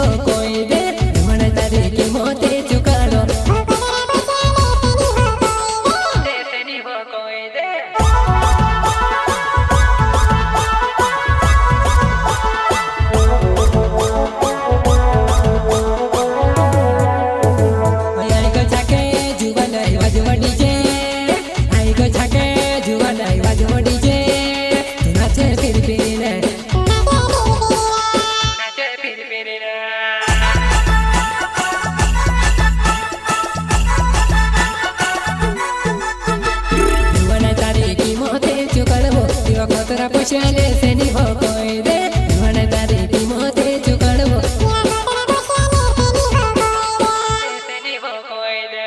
हो कोई दे मन तारी की मोते चुकाड़ो तेनी हो कोई दे आई को छाके जुवान आई वाजवा डीजे आई को छाके जुवान आई वाजवा डीजे नाचे फिर फिर कोतरा पुछले से नी हो कोई दे मन तारी की मोते चुकड़वो से नी हो कोई दे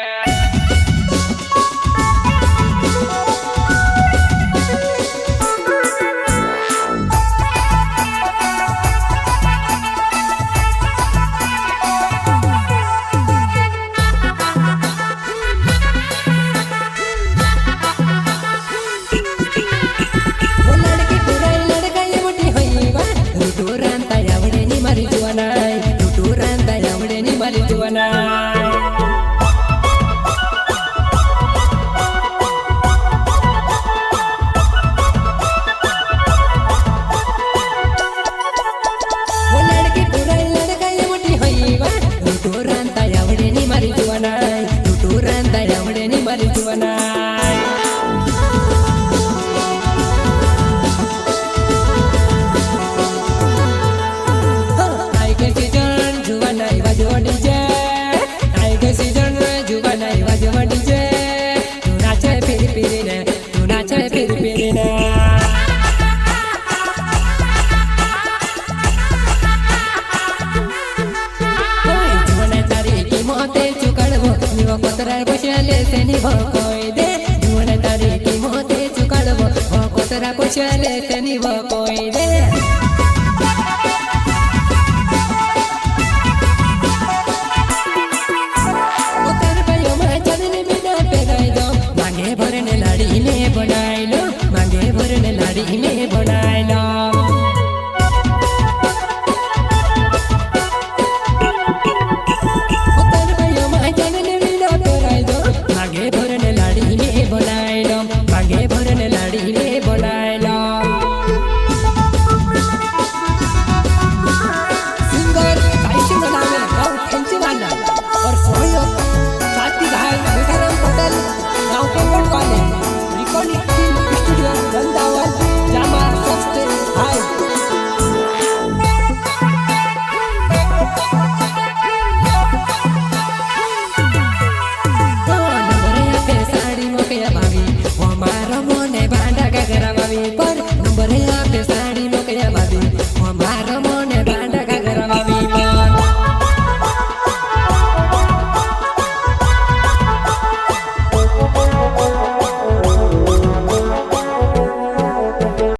कोतरा पुछले से नी हो कोई दे जुवन तारी की मोते चुकाड़वो कोतरा पुछले से नी हो कोई दे उतर पयो मैं चलने बिना पेराई दो मांगे भरने लाड़ी में बनाई लो मांगे भरने लाड़ी में बनाई